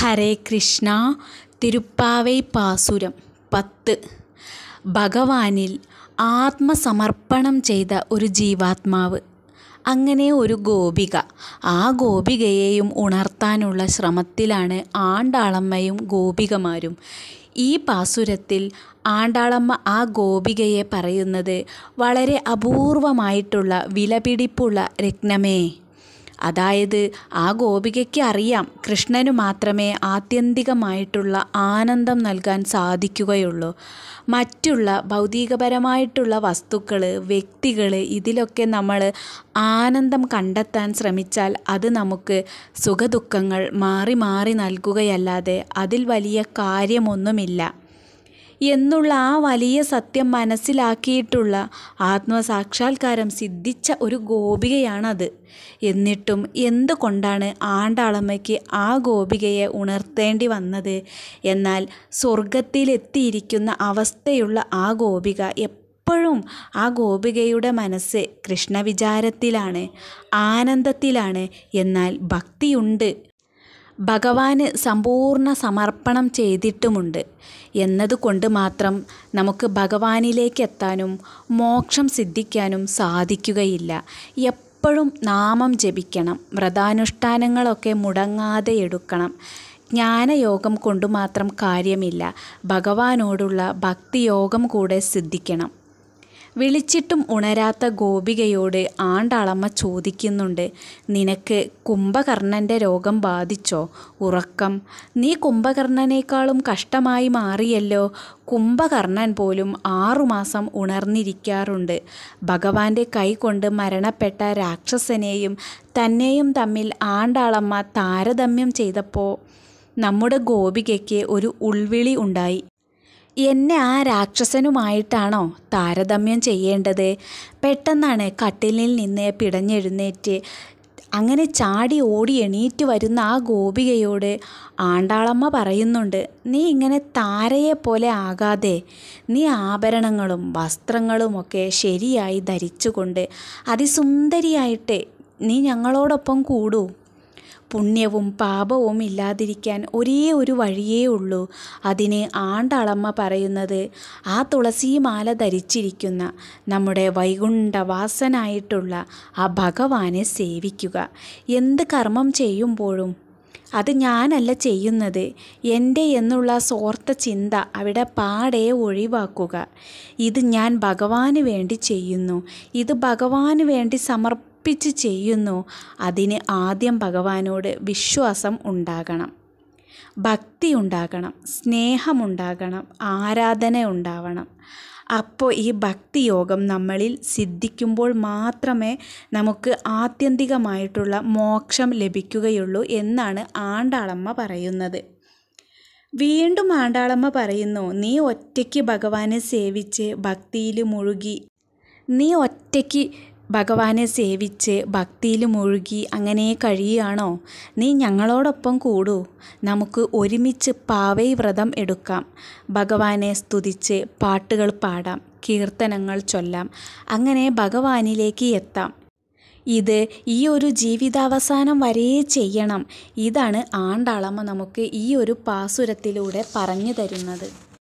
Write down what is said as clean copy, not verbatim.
ഹരേ കൃഷ്ണ. തിരുപ്പാവൈ പാസുരം 10. ഭഗവാനിൽ ആത്മസമർപ്പണം ചെയ്ത ഒരു ജീവാത്മാവ്. അങ്ങനെ ഒരു ഗോപിക. ആ ഗോപികയെയും ഉണർത്താനുള്ള ശ്രമത്തിലാണ് ആണ്ടാളമ്മയും ഗോപികമാരും. ഈ പാസുരത്തിൽ ആണ്ടാളമ്മ ആ ഗോപികയെ പറയുന്നത് വളരെ അപൂർവമായിട്ടുള്ള വിലപിടിപ്പുള്ള രത്നമേ. അതായത് ആ ഗോപികയ്ക്ക് അറിയാം കൃഷ്ണനു മാത്രമേ ആത്യന്തികമായിട്ടുള്ള ആനന്ദം നൽകാൻ സാധിക്കുകയുള്ളൂ. മറ്റുള്ള ഭൗതികപരമായിട്ടുള്ള വസ്തുക്കൾ, വ്യക്തികൾ, ഇതിലൊക്കെ നമ്മൾ ആനന്ദം കണ്ടെത്താൻ ശ്രമിച്ചാൽ അത് നമുക്ക് സുഖദുഃഖങ്ങൾ മാറി മാറി നൽകുകയല്ലാതെ അതിൽ വലിയ കാര്യമൊന്നുമില്ല എന്നുള്ള ആ വലിയ സത്യം മനസ്സിലാക്കിയിട്ടുള്ള ആത്മസാക്ഷാത്കാരം സിദ്ധിച്ച ഒരു ഗോപികയാണത്. എന്നിട്ടും എന്തുകൊണ്ടാണ് ആണ്ടാളമ്മയ്ക്ക് ആ ഗോപികയെ ഉണർത്തേണ്ടി വന്നത്? എന്നാൽ സ്വർഗത്തിലെത്തിയിരിക്കുന്ന അവസ്ഥയുള്ള ആ ഗോപിക എപ്പോഴും ആ ഗോപികയുടെ മനസ്സ് കൃഷ്ണവിചാരത്തിലാണ്, ആനന്ദത്തിലാണ്. എന്നാൽ ഭക്തിയുണ്ട്, ഭഗവാന് സമ്പൂർണ്ണ സമർപ്പണം ചെയ്തിട്ടുമുണ്ട് എന്നതുകൊണ്ട് മാത്രം നമുക്ക് ഭഗവാനിലേക്ക് എത്താനും മോക്ഷം സിദ്ധിക്കാനും സാധിക്കുകയില്ല. എപ്പോഴും നാമം ജപിക്കണം, വ്രതാനുഷ്ഠാനങ്ങളൊക്കെ മുടങ്ങാതെ എടുക്കണം. ജ്ഞാനയോഗം കൊണ്ട് മാത്രം കാര്യമില്ല, ഭഗവാനോടുള്ള ഭക്തിയോഗം കൂടെ സിദ്ധിക്കണം. വിളിച്ചിട്ടും ഉണരാത്ത ഗോപികയോട് ആണ്ടാളമ്മ ചോദിക്കുന്നുണ്ട്, നിനക്ക് കുംഭകർണൻ്റെ രോഗം ബാധിച്ചോ? ഉറക്കം. നീ കുംഭകർണനേക്കാളും കഷ്ടമായി മാറിയല്ലോ. കുംഭകർണൻ പോലും 6 മാസം ഉണർന്നിരിക്കാറുണ്ട്. ഭഗവാന്റെ കൈകൊണ്ട് മരണപ്പെട്ട രാക്ഷസനെയും തന്നെയും തമ്മിൽ ആണ്ടാളമ്മ താരതമ്യം ചെയ്തപ്പോൾ നമ്മുടെ ഗോപികയ്ക്ക് ഒരു ഉൾവിളി ഉണ്ടായി. എന്നെ ആ രാക്ഷസനുമായിട്ടാണോ താരതമ്യം ചെയ്യേണ്ടത്? പെട്ടെന്നാണ് കട്ടിലിൽ നിന്ന് പിടഞ്ഞെഴുന്നേറ്റ് അങ്ങനെ ചാടി ഓടി എണീറ്റ് വരുന്ന ആ ഗോപികയോട് ആണ്ടാളമ്മ പറയുന്നുണ്ട്, നീ ഇങ്ങനെ താരയെപ്പോലെ ആകാതെ നീ ആഭരണങ്ങളും വസ്ത്രങ്ങളുമൊക്കെ ശരിയായി ധരിച്ചുകൊണ്ട് അതിസുന്ദരിയായിട്ട് നീ ഞങ്ങളോടൊപ്പം കൂടൂ. പുണ്യവും പാപവും ഇല്ലാതിരിക്കാൻ ഒരേ ഒരു വഴിയേ ഉള്ളൂ. അതിന് ആണ്ടാളമ്മ പറയുന്നത് ആ തുളസിമാല ധരിച്ചിരിക്കുന്ന നമ്മുടെ വൈകുണ്ഠവാസനായിട്ടുള്ള ആ ഭഗവാനെ സേവിക്കുക. എന്ത് കർമ്മം ചെയ്യുമ്പോഴും അത് ഞാനല്ല ചെയ്യുന്നത്, എൻ്റെ എന്നുള്ള സ്വാർത്ഥ ചിന്ത അവിടെ പാടെ ഒഴിവാക്കുക. ഇത് ഞാൻ ഭഗവാന് വേണ്ടി ചെയ്യുന്നു, ഇത് ഭഗവാന് വേണ്ടി സമർപ്പിച്ച് ചെയ്യുന്നു. അതിന് ആദ്യം ഭഗവാനോട് വിശ്വാസം ഉണ്ടാകണം, ഭക്തി ഉണ്ടാകണം, സ്നേഹമുണ്ടാകണം, ആരാധന ഉണ്ടാവണം. അപ്പോൾ ഈ ഭക്തിയോഗം നമ്മളിൽ സിദ്ധിക്കുമ്പോൾ മാത്രമേ നമുക്ക് ആത്യന്തികമായിട്ടുള്ള മോക്ഷം ലഭിക്കുകയുള്ളൂ എന്നാണ് ആണ്ടാളമ്മ പറയുന്നത്. വീണ്ടും ആണ്ടാളമ്മ പറയുന്നു, നീ ഒറ്റയ്ക്ക് ഭഗവാനെ സേവിച്ച് ഭക്തിയിൽ മുഴുകി, നീ ഒറ്റയ്ക്ക് ഭഗവാനെ സേവിച്ച് ഭക്തിയിൽ മുഴുകി അങ്ങനെ കഴിയുകയാണോ? നീ ഞങ്ങളോടൊപ്പം കൂടൂ, നമുക്ക് ഒരുമിച്ച് പാവൈ വ്രതം എടുക്കാം, ഭഗവാനെ സ്തുതിച്ച് പാട്ടുകൾ പാടാം, കീർത്തനങ്ങൾ ചൊല്ലാം, അങ്ങനെ ഭഗവാനിലേക്ക് എത്താം. ഇത് ഈ ഒരു ജീവിതാവസാനം വരെ ചെയ്യണം. ഇതാണ് ആണ്ടാളമ്മ നമുക്ക് ഈ ഒരു പാസുരത്തിലൂടെ പറഞ്ഞു തരുന്നത്.